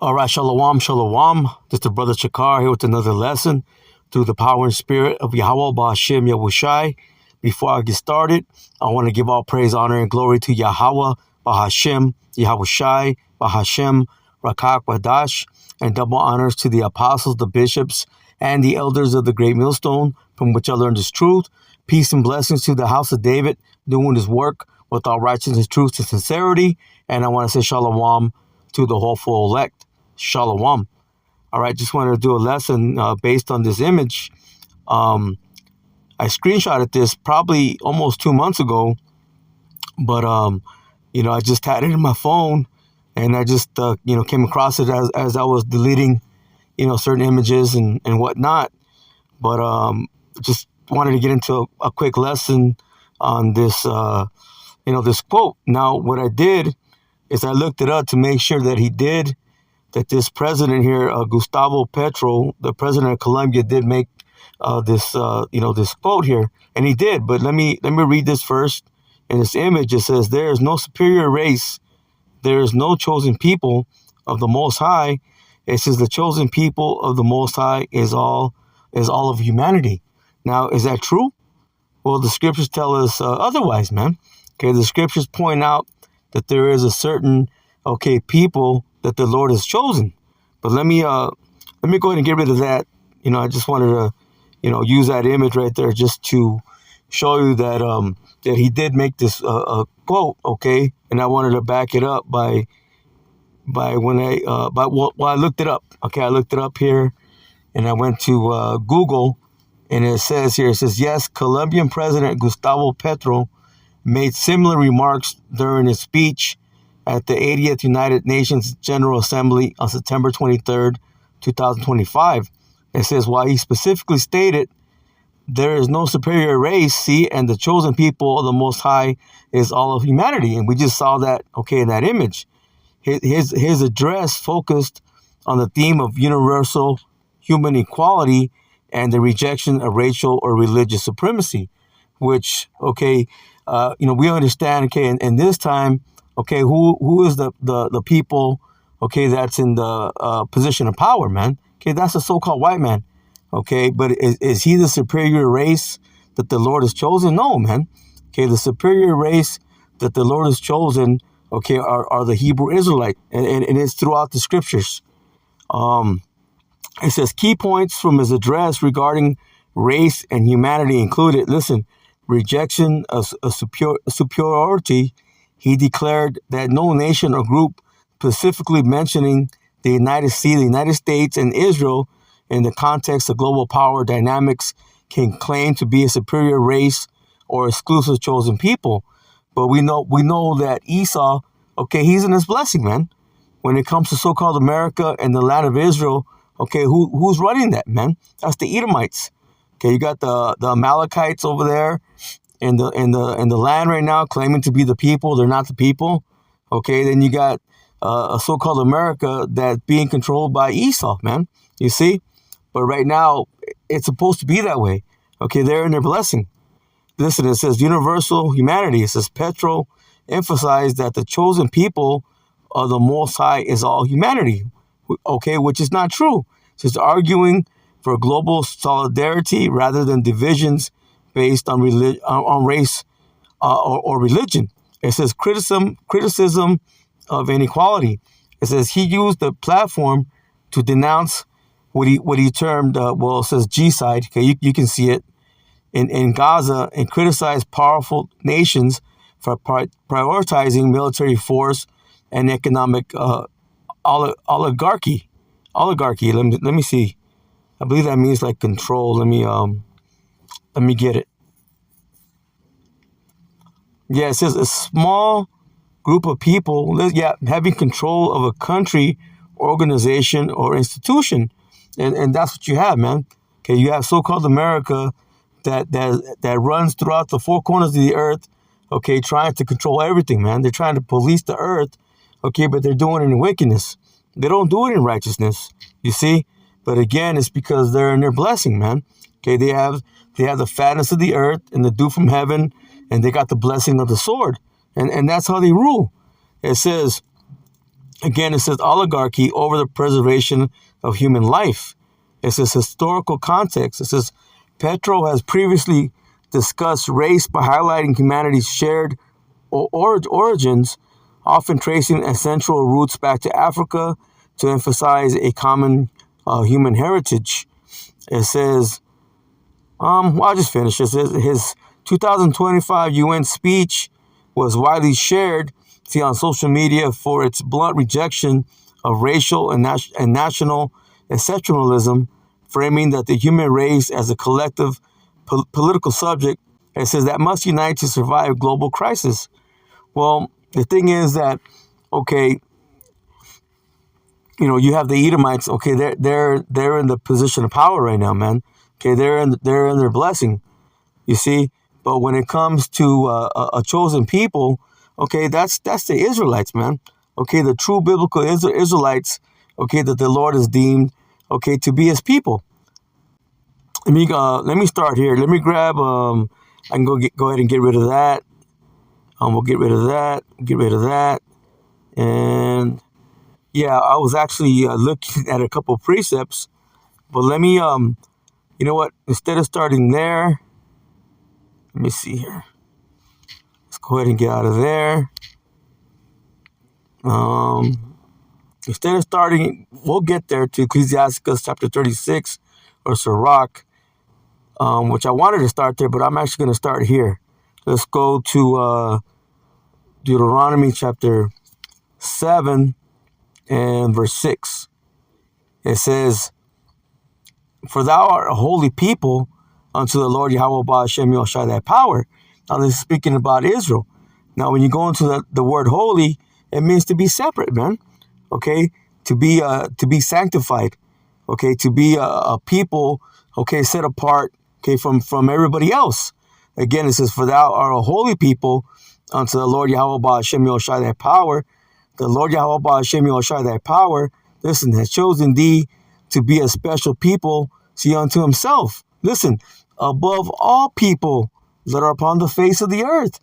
All right, shalom, shalom. This is the brother Chakar here with another lesson through the power and spirit of Yahweh Ba'Hashem Yahushai. Before I get started, I want to give all praise, honor, and glory to Yahweh Ba'Hashem Yahushai Ba'Hashem Rakak Wadash, and double honors to the apostles, the bishops, and the elders of the great millstone from which I learned this truth. Peace and blessings to the house of David, doing his work with all righteousness, truth, and sincerity. And I want to say shalom to the hopeful elect. Shalom. All right, just wanted to do a lesson based on this image. I screenshotted this probably almost 2 months ago, but I just had it in my phone, and I just came across it as I was deleting certain images and whatnot. But just wanted to get into a quick lesson on this this quote. Now, what I did is I looked it up to make sure that this president here, Gustavo Petro, the president of Colombia, did make this quote here, and he did. But let me read this first. In this image, it says, "There is no superior race, there is no chosen people of the Most High." It says the chosen people of the Most High is all of humanity. Now, is that true? Well, the scriptures tell us otherwise, man. Okay, the scriptures point out that there is a certain people that the Lord has chosen. But let me go ahead and get rid of that. I just wanted to use that image right there just to show you that that he did make this quote, okay? And I wanted to back it up by when I looked it up. Okay, I looked it up here, and I went to Google, and it says, yes, Colombian President Gustavo Petro made similar remarks during his speech at the 80th United Nations General Assembly on September 23rd, 2025. It says, while he specifically stated, there is no superior race, and the chosen people of the Most High is all of humanity. And we just saw that, in that image. His address focused on the theme of universal human equality and the rejection of racial or religious supremacy, which, we understand, in this time, who is the people, that's in the position of power, man? Okay, that's the so-called white man. Okay, but is he the superior race that the Lord has chosen? No, man. Okay, the superior race that the Lord has chosen, are the Hebrew Israelite, and it's throughout the scriptures. It says key points from his address regarding race and humanity included, listen, rejection of superiority. He declared that no nation or group, specifically mentioning the United States and Israel in the context of global power dynamics, can claim to be a superior race or exclusive chosen people. But we know that Esau, he's in his blessing, man. When it comes to so-called America and the land of Israel, who's running that, man? That's the Edomites. Okay, you got the Amalekites over there in the land right now, claiming to be the people. They're not the people. Okay, then you got a so-called America that's being controlled by Esau, man. You see? But right now, it's supposed to be that way. Okay, they're in their blessing. Listen, it says universal humanity. It says Petro emphasized that the chosen people of the Most High is all humanity. Okay, which is not true. It's arguing for global solidarity rather than divisions based on race or religion. It says criticism of inequality. It says he used the platform to denounce what he termed, it says G-side. Okay, you can see it in Gaza, and criticize powerful nations for prioritizing military force and economic oligarchy. Oligarchy. Let me see. I believe that means like control. Let me get it. Yeah, it says a small group of people, having control of a country, organization, or institution. And that's what you have, man. Okay, you have so-called America that runs throughout the four corners of the earth, trying to control everything, man. They're trying to police the earth, but they're doing it in wickedness. They don't do it in righteousness, you see? But again, it's because they're in their blessing, man. Okay, they have the fatness of the earth and the dew from heaven, and they got the blessing of the sword. And that's how they rule. It says, Again, it says oligarchy over the preservation of human life. It says historical context. It says Petro has previously discussed race by highlighting humanity's shared origins, often tracing ancestral roots back to Africa to emphasize a common human heritage. It says, I'll just finish. It says his 2025 UN speech was widely shared, on social media for its blunt rejection of racial and national exceptionalism, framing that the human race as a collective political subject. It says that must unite to survive global crisis. Well, the thing is that, okay, you have the Edomites. Okay, they're in the position of power right now, man. Okay, they're in their blessing, you see. But when it comes to a chosen people, okay, that's the Israelites, man. Okay, the true biblical Israelites. Okay, that the Lord has deemed, okay, to be His people. Let me start here. Let me grab. I can go ahead and get rid of that. We'll get rid of that. Get rid of that. And yeah, I was actually looking at a couple of precepts, but let me you know what? Instead of starting there, let me see here. Let's go ahead and get out of there. Instead of starting, we'll get there to Ecclesiasticus chapter 36 or Sirach, which I wanted to start there, but I'm actually going to start here. Let's go to Deuteronomy chapter 7 and verse 6. It says, "For thou art a holy people unto the Lord Yahweh Ba'ashem Yoshai thy power." Now this is speaking about Israel. Now when you go into the word holy, it means to be separate, man. Okay, to be sanctified. Okay, to be a people. Okay, set apart. Okay, from everybody else. Again, it says, "For thou art a holy people unto the Lord Yahweh Ba'ashem Yoshai thy power." The Lord Yahweh Ba'ashem Yoshai thy power, listen, has chosen thee to be a special people, see, unto Himself. Listen, above all people that are upon the face of the earth.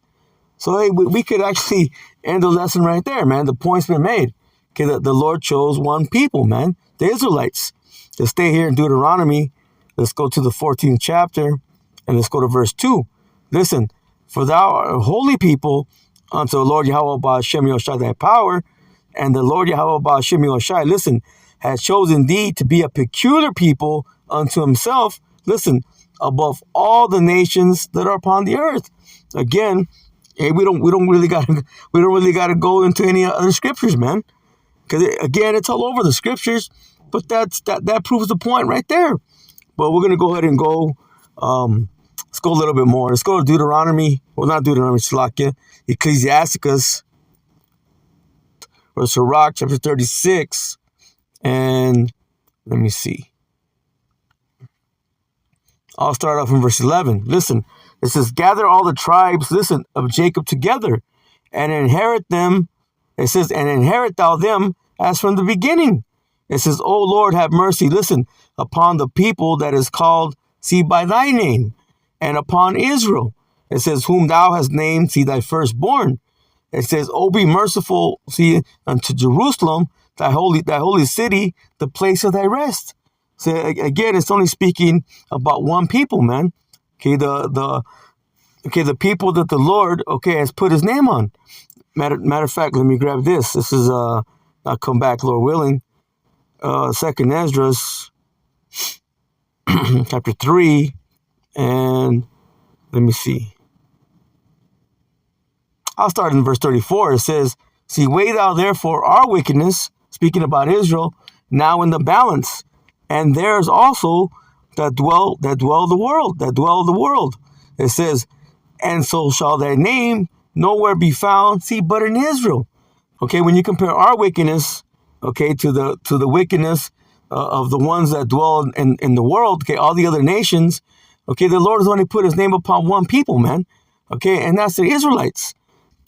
So hey, we could actually end the lesson right there, man. The point's been made. Okay, the Lord chose one people, man, the Israelites. Let's stay here in Deuteronomy. Let's go to the 14th chapter, and let's go to verse 2. Listen, "For thou art a holy people unto the Lord Yahweh Ba'ashem Yoshai thy power, and the Lord Yahweh Ba'ashem Yoshai, listen, has chosen thee to be a peculiar people unto Himself, listen, above all the nations that are upon the earth." Again, hey, we don't really gotta go into any other scriptures, man, because again, it's all over the scriptures. But that proves the point right there. But we're gonna go ahead and go. Let's go a little bit more. Let's go to Deuteronomy. Well, not Deuteronomy, Slakia, Ecclesiasticus, or Sirach, chapter 36, and let me see. I'll start off in verse 11. Listen, it says, "Gather all the tribes, listen, of Jacob together, and inherit them." It says, "And inherit thou them as from the beginning." It says, "O Lord, have mercy, listen, upon the people that is called, see, by thy name, and upon Israel." It says, "Whom thou hast named, see, thy firstborn." It says, "O be merciful, see, unto Jerusalem, thy holy city, the place of thy rest." So again, it's only speaking about one people, man. Okay, the people that the Lord, okay, has put His name on. Matter of fact, let me grab this. This is I'll come back, Lord willing. Second Esdras, chapter 3, and let me see. I'll start in verse 34. It says, "See, weigh thou therefore our wickedness," speaking about Israel, "now in the balance, and theirs also that dwell the world. It says, "And so shall thy name nowhere be found, see, but in Israel." Okay, when you compare our wickedness, okay, to the wickedness of the ones that dwell in the world, okay, all the other nations, okay, the Lord has only put His name upon one people, man. Okay, and that's the Israelites.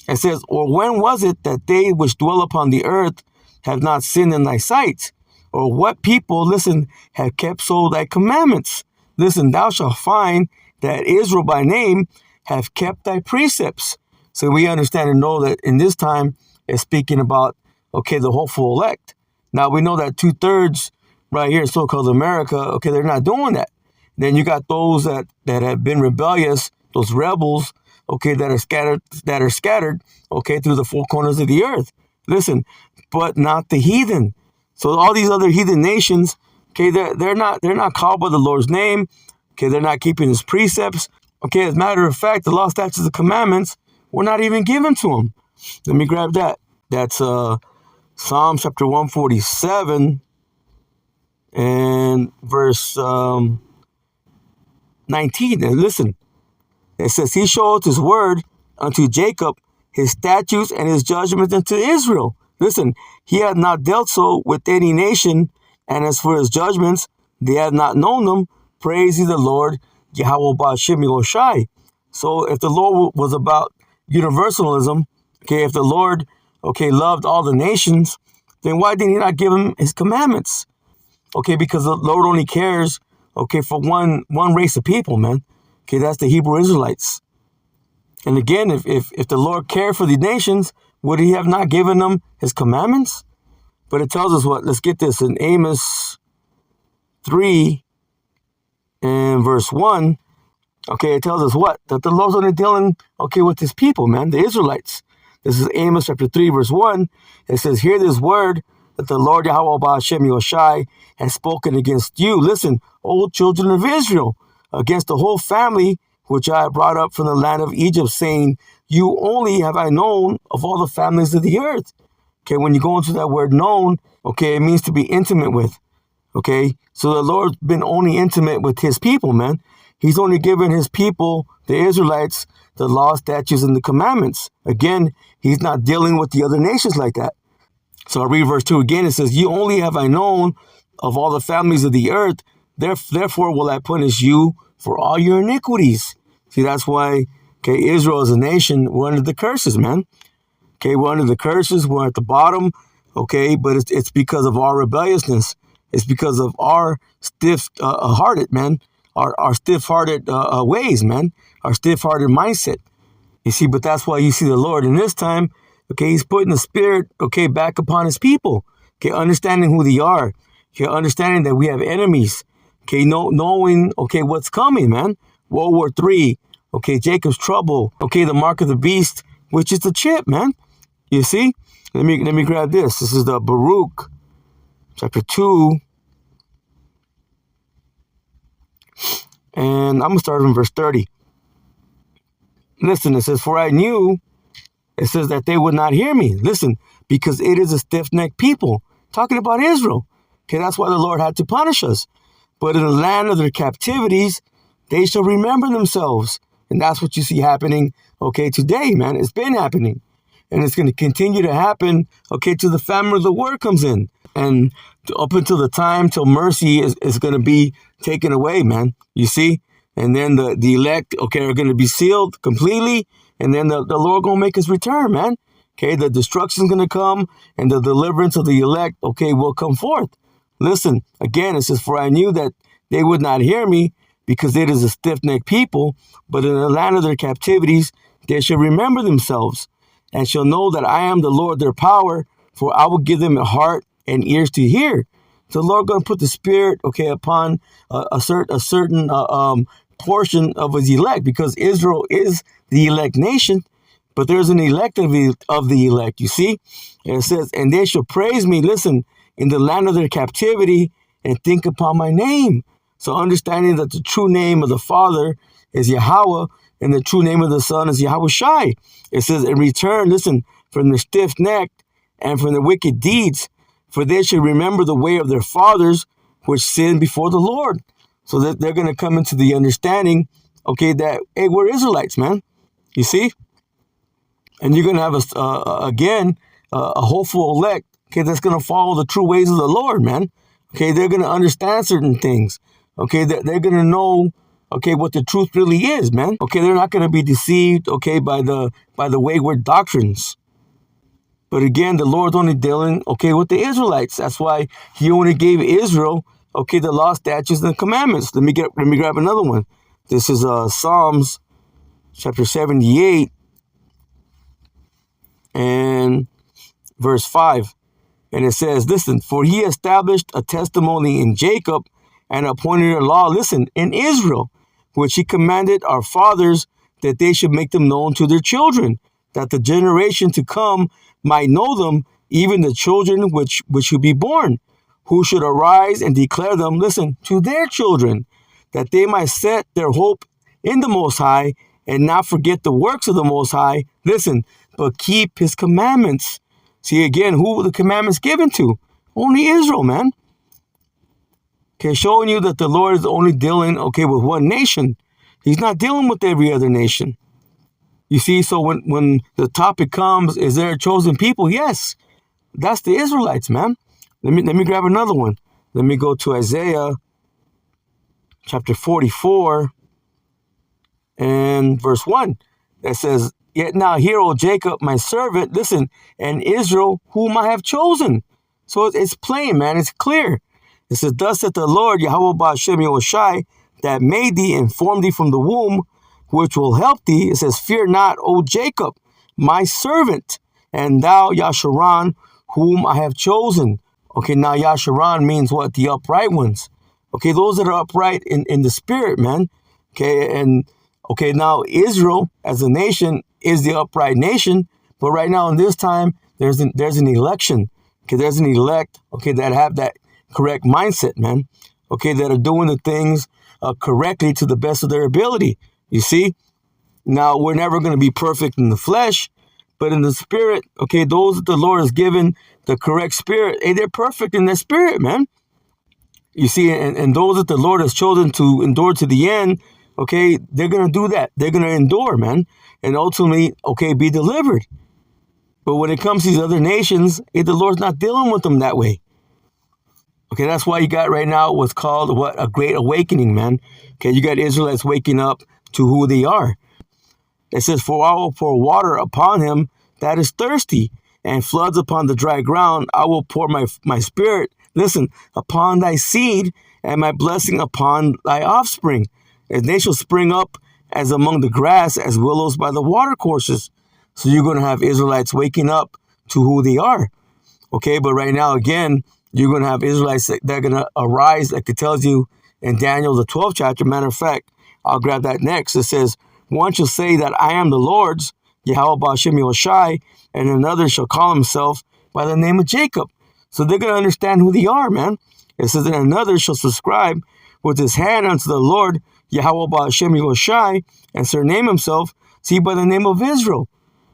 It says, "Or when was it that they which dwell upon the earth have not sinned in thy sight? Or what people, listen, have kept so thy commandments? Listen, thou shalt find that Israel by name have kept thy precepts." So we understand and know that in this time it's speaking about, okay, the hopeful elect. Now we know that 2/3 right here in so-called America, okay, they're not doing that. Then you got those that have been rebellious, those rebels, okay, that are scattered, okay, through the four corners of the earth. Listen, but not the heathen. So all these other heathen nations, okay, they're not called by the Lord's name. Okay, they're not keeping his precepts. Okay, as a matter of fact, the law, statutes, and commandments were not even given to them. Let me grab that. That's Psalm chapter 147 and verse 19. And listen, it says, he showed his word unto Jacob, his statutes and his judgments unto Israel. Listen, he had not dealt so with any nation, and as for his judgments, they had not known them. Praise ye the Lord, Yahweh Ba'ashem Yoshai. So if the Lord was about universalism, okay, if the Lord, okay, loved all the nations, then why did he not give him his commandments? Okay, because the Lord only cares, okay, for one race of people, man. Okay, that's the Hebrew Israelites. And again, if the Lord cared for the nations, would he have not given them his commandments? But it tells us what? Let's get this in Amos 3 and verse 1. Okay, it tells us what? That the Lord's only dealing, okay, with his people, man, the Israelites. This is Amos chapter 3, verse 1. It says, hear this word that the Lord Yahweh Ba'ashem Yoshai has spoken against you. Listen, O children of Israel, against the whole family which I have brought up from the land of Egypt, saying, you only have I known of all the families of the earth. Okay, when you go into that word known, okay, it means to be intimate with. Okay, so the Lord's been only intimate with his people, man. He's only given his people, the Israelites, the law, statutes, and the commandments. Again, he's not dealing with the other nations like that. So I read verse 2 again. It says, you only have I known of all the families of the earth. Therefore will I punish you for all your iniquities. See, that's why, okay, Israel as a nation, we're under the curses, man. Okay, we're under the curses. We're at the bottom. Okay, but it's because of our rebelliousness. It's because of our stiff-hearted, man. Our stiff-hearted ways, man. Our stiff-hearted mindset. You see, but that's why you see the Lord in this time, okay, he's putting the Spirit, okay, back upon his people. Okay, understanding who they are. Okay, understanding that we have enemies. Okay, knowing, okay, what's coming, man. World War III. Okay, Jacob's trouble. Okay, the mark of the beast, which is the chip, man. You see? Let me grab this. This is the Baruch, chapter 2. And I'm going to start from verse 30. Listen, it says, for I knew, it says that they would not hear me. Listen, because it is a stiff-necked people. Talking about Israel. Okay, that's why the Lord had to punish us. But in the land of their captivities, they shall remember themselves. And that's what you see happening, okay, today, man. It's been happening. And it's going to continue to happen, okay, till the famine of the word comes in. And up until the time till mercy is going to be taken away, man. You see? And then the elect, okay, are going to be sealed completely. And then the Lord going to make his return, man. Okay, the destruction is going to come and the deliverance of the elect, okay, will come forth. Listen, again, it says, for I knew that they would not hear me because it is a stiff-necked people. But in the land of their captivities, they shall remember themselves and shall know that I am the Lord their power, for I will give them a heart and ears to hear. So the Lord going to put the Spirit, okay, upon a certain portion of his elect, because Israel is the elect nation, but there's an elect of the elect, you see? And it says, and they shall praise me, listen, in the land of their captivity, and think upon my name. So understanding that the true name of the Father is Yahweh, and the true name of the Son is Yahushai. It says, in return, listen, from the stiff-necked and from the wicked deeds, for they should remember the way of their fathers, which sinned before the Lord. So that they're going to come into the understanding, okay, that, hey, we're Israelites, man. You see? And you're going to have, a hopeful elect, okay, that's going to follow the true ways of the Lord, man. Okay, they're going to understand certain things. Okay, they're going to know, okay, what the truth really is, man. Okay, they're not going to be deceived, okay, by the wayward doctrines. But again, the Lord's only dealing, okay, with the Israelites. That's why he only gave Israel, okay, the law, statutes, and the commandments. Let me grab another one. This is Psalms chapter 78 and verse 5. And it says, listen, for he established a testimony in Jacob and appointed a law, listen, in Israel, which he commanded our fathers that they should make them known to their children, that the generation to come might know them, even the children which should be born, who should arise and declare them, listen, to their children, that they might set their hope in the Most High and not forget the works of the Most High, listen, but keep his commandments. See, again, who were the commandments given to? Only Israel, man. Okay, showing you that the Lord is only dealing, okay, with one nation. He's not dealing with every other nation. You see, so when the topic comes, is there a chosen people? Yes, that's the Israelites, man. Let me grab another one. Let me go to Isaiah chapter 44 and verse 1. That says, yet now hear, O Jacob, my servant, listen, and Israel, whom I have chosen. So it's plain, man. It's clear. It says, thus saith the Lord, Yahweh Ba'ashem Yahushai, that made thee and formed thee from the womb, which will help thee. It says, fear not, O Jacob, my servant, and thou Yasharan, whom I have chosen. Okay, now Yasharan means what? The upright ones. Okay, those that are upright in the spirit, man. Okay, and okay, now Israel as a nation is the upright nation, but right now in this time, there's an election. Okay, there's an elect, okay, that have that correct mindset, man. Okay, that are doing the things correctly to the best of their ability. You see? Now, we're never going to be perfect in the flesh, but in the spirit, okay, those that the Lord has given the correct spirit, hey, they're perfect in their spirit, man. You see, and those that the Lord has chosen to endure to the end, okay, they're going to do that. They're going to endure, man, and ultimately, okay, be delivered. But when it comes to these other nations, hey, the Lord's not dealing with them that way. Okay, that's why you got right now what's called a great awakening, man. Okay, you got Israelites waking up to who they are. It says, for I will pour water upon him that is thirsty, and floods upon the dry ground. I will pour my spirit, listen, upon thy seed, and my blessing upon thy offspring. And they shall spring up as among the grass, as willows by the watercourses. So you're going to have Israelites waking up to who they are. Okay, but right now, again, you're going to have Israelites that are going to arise, like it tells you in Daniel, the 12th chapter. Matter of fact, I'll grab that next. It says, one shall say that I am the Lord's, Yahweh Ba'ashem Yahushai, and another shall call himself by the name of Jacob. So they're going to understand who they are, man. It says, and another shall subscribe with his hand unto the Lord, Yahweh Ba'ashem Yahushai, and surname himself, see, by the name of Israel.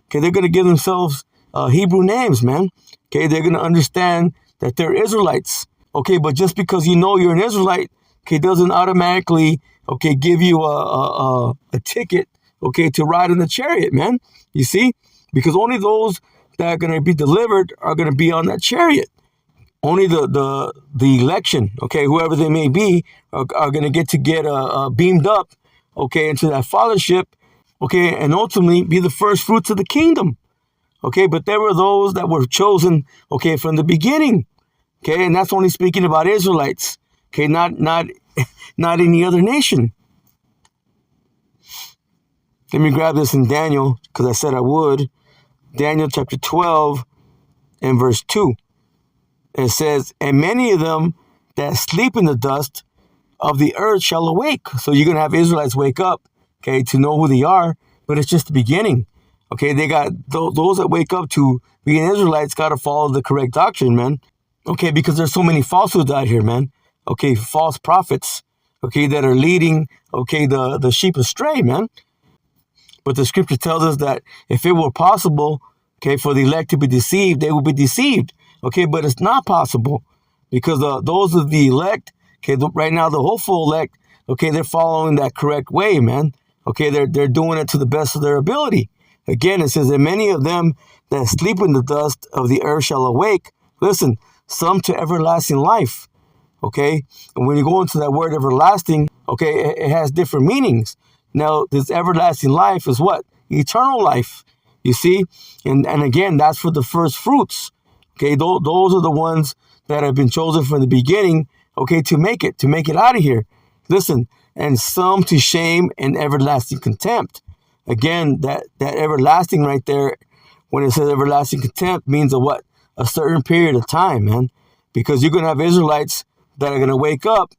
Okay, they're going to give themselves Hebrew names, man. Okay, they're going to understand that they're Israelites. Okay, but just because you know you're an Israelite, okay, doesn't automatically, okay, give you a ticket, okay, to ride in the chariot, man. You see? Because only those that are going to be delivered are going to be on that chariot. Only the election, okay, whoever they may be, are going to get beamed up, okay, into that fellowship, okay, and ultimately be the first fruits of the kingdom. Okay, but there were those that were chosen, okay, from the beginning. Okay, and that's only speaking about Israelites. Okay, not any other nation. Let me grab this in Daniel, because I said I would. Daniel chapter 12 and verse 2. It says, and many of them that sleep in the dust of the earth shall awake. So you're going to have Israelites wake up, okay, to know who they are, but it's just the beginning. Okay, they got those that wake up to being Israelites got to follow the correct doctrine, man. Okay, because there's so many falsehoods out here, man. Okay, false prophets, okay, that are leading, okay, the sheep astray, man. But the scripture tells us that if it were possible, okay, for the elect to be deceived, they will be deceived. Okay, but it's not possible because those of the elect, okay, right now the hopeful elect, okay, they're following that correct way, man. Okay, they're doing it to the best of their ability. Again, it says that many of them that sleep in the dust of the earth shall awake. Listen, some to everlasting life. Okay, and when you go into that word everlasting, okay, it has different meanings. Now, this everlasting life is what? Eternal life. You see, and again, that's for the first fruits. Okay, those are the ones that have been chosen from the beginning. Okay, to make it out of here. Listen, and some to shame and everlasting contempt. Again, that everlasting right there, when it says everlasting contempt, means a what? a certain period of time, man, because you're going to have Israelites that are going to wake up,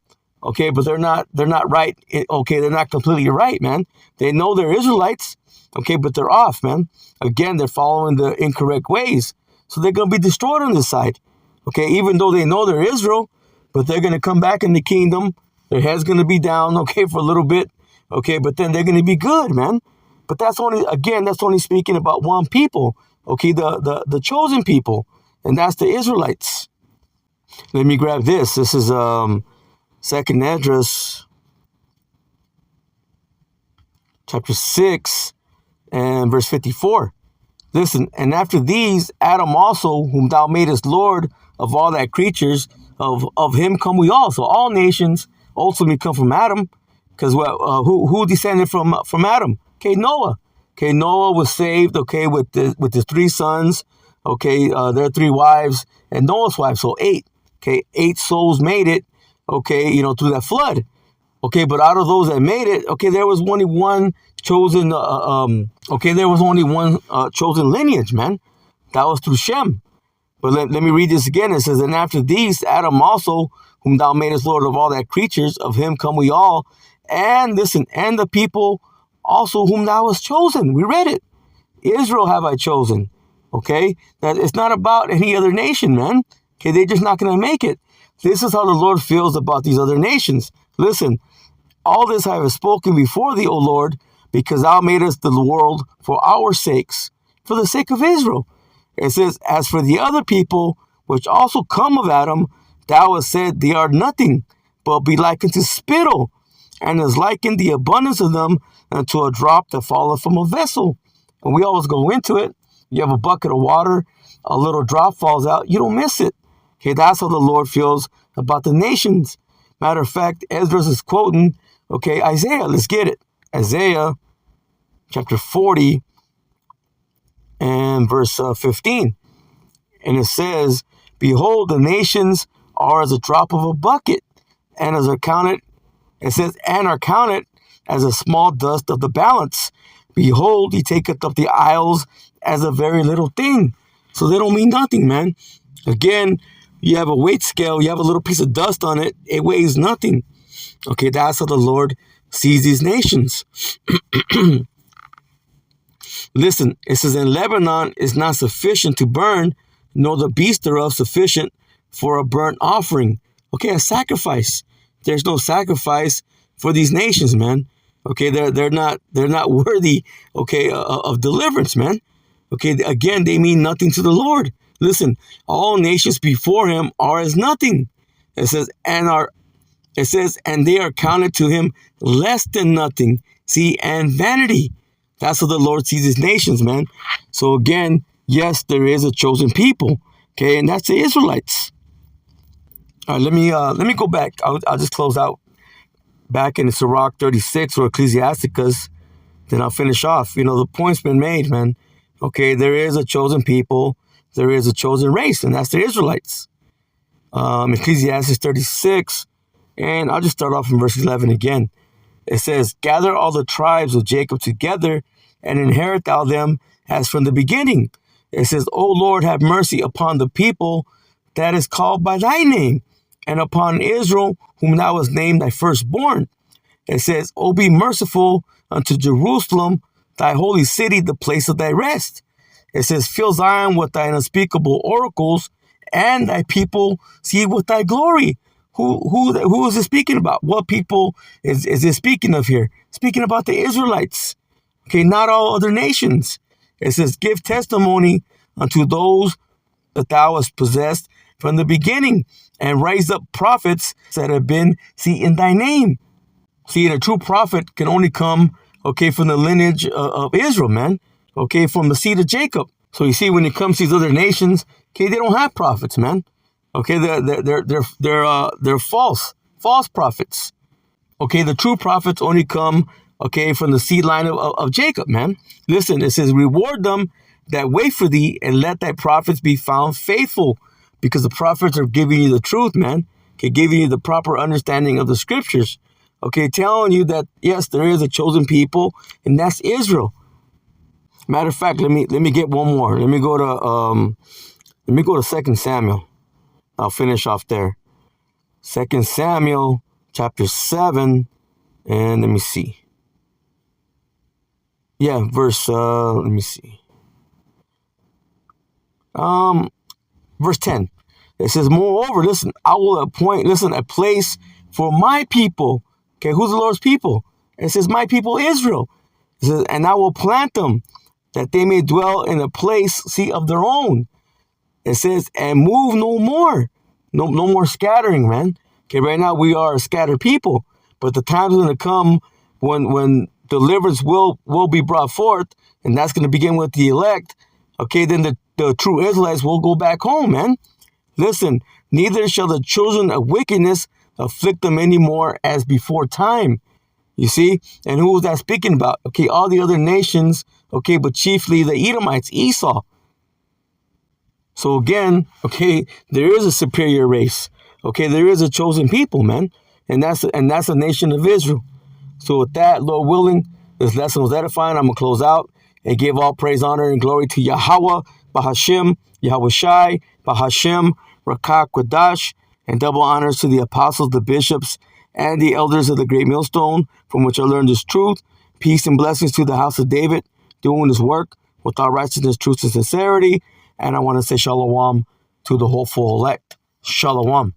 okay, but they're not right, okay, they're not completely right, man. They know they're Israelites, okay, but they're off, man. Again, they're following the incorrect ways, so they're going to be destroyed on this side, okay, even though they know they're Israel, but they're going to come back in the kingdom. Their head's going to be down, okay, for a little bit, okay, but then they're going to be good, man. But that's only speaking about one people, okay, the chosen people, and that's the Israelites. Let me grab this. This is Second Esdras, chapter 6, and verse 54. Listen, and after these, Adam also, whom thou madest Lord of all thy creatures, of him come we all. So all nations ultimately come from Adam, because who descended from Adam? Okay, Noah. Okay, Noah was saved, okay, with his 3 sons, okay, their 3 wives, and Noah's wife, so 8. Okay, 8 souls made it, okay, through that flood. Okay, but out of those that made it, okay, there was only one chosen, chosen lineage, man. That was through Shem. But let me read this again. It says, and after these, Adam also, whom thou madest Lord of all thy creatures, of him come we all. And listen, and the people also whom thou hast chosen. We read it. Israel have I chosen. Okay? That it's not about any other nation, man. Okay, they're just not going to make it. This is how the Lord feels about these other nations. Listen, all this I have spoken before thee, O Lord, because thou madest the world for our sakes, for the sake of Israel. It says, as for the other people, which also come of Adam, thou hast said they are nothing, but be likened to spittle, and is likened the abundance of them unto a drop that falleth from a vessel. And we always go into it. You have a bucket of water, a little drop falls out, you don't miss it. Okay, that's how the Lord feels about the nations. Matter of fact, Esdras is quoting, okay, Isaiah. Let's get it. Isaiah chapter 40 and verse 15. And it says, behold, the nations are as a drop of a bucket, and as are counted, it says, and are counted as a small dust of the balance. Behold, he taketh up the isles as a very little thing. So they don't mean nothing, man. Again, you have a weight scale, you have a little piece of dust on it, it weighs nothing. Okay, that's how the Lord sees these nations. Listen, it says, in Lebanon is not sufficient to burn, nor the beast thereof sufficient for a burnt offering. Okay, a sacrifice. There's no sacrifice for these nations, man. Okay, they're not worthy, okay, of deliverance, man. Okay, again, they mean nothing to the Lord. Listen, all nations before him are as nothing. It says, and they are counted to him less than nothing. See, and vanity. That's how the Lord sees his nations, man. So again, yes, there is a chosen people. Okay, and that's the Israelites. All right, let me go back. I'll just close out back in Sirach 36 or Ecclesiasticus. Then I'll finish off. The point's been made, man. Okay, there is a chosen people. There is a chosen race, and that's the Israelites. Ecclesiastes 36, and I'll just start off in verse 11 again. It says, gather all the tribes of Jacob together, and inherit thou them as from the beginning. It says, O Lord, have mercy upon the people that is called by thy name, and upon Israel, whom thou hast named thy firstborn. It says, O be merciful unto Jerusalem, thy holy city, the place of thy rest. It says, fill Zion with thine unspeakable oracles, and thy people see with thy glory. Who is it speaking about? What people is it speaking of here? Speaking about the Israelites. Okay, not all other nations. It says, give testimony unto those that thou hast possessed from the beginning, and raise up prophets that have been, in thy name. See, a true prophet can only come, okay, from the lineage of Israel, man. Okay, from the seed of Jacob. So you see, when it comes to these other nations, okay, they don't have prophets, man. Okay, they're false prophets. Okay, the true prophets only come, okay, from the seed line of Jacob, man. Listen, it says, reward them that wait for thee, and let thy prophets be found faithful, because the prophets are giving you the truth, man. Okay, giving you the proper understanding of the scriptures. Okay, telling you that yes, there is a chosen people, and that's Israel. Matter of fact, let me get one more. Let me go to Let me go to 2 Samuel. I'll finish off there. 2 Samuel chapter 7. And let me see. Yeah, verse, let me see. Verse 10. It says, moreover, listen, I will appoint, a place for my people. Okay, who's the Lord's people? It says, my people Israel. It says, and I will plant them, that they may dwell in a place, see, of their own. It says, and move no more. No more scattering, man. Okay, right now we are a scattered people. But the time's going to come when deliverance will be brought forth, and that's going to begin with the elect. Okay, then the true Israelites will go back home, man. Listen, neither shall the children of wickedness afflict them anymore as before time. You see? And who was that speaking about? Okay, all the other nations, okay, but chiefly the Edomites, Esau. So again, okay, there is a superior race. Okay, there is a chosen people, man. And that's the nation of Israel. So with that, Lord willing, this lesson was edifying. I'm going to close out and give all praise, honor, and glory to Yahweh, Bahashim, Yahweh Shai, Bahashim, Rakak, Quadash, and double honors to the apostles, the bishops, and the elders of the great millstone, from which I learned this truth. Peace and blessings to the house of David, doing his work with all righteousness, truth, and sincerity. And I want to say shalom to the hopeful elect. Shalom.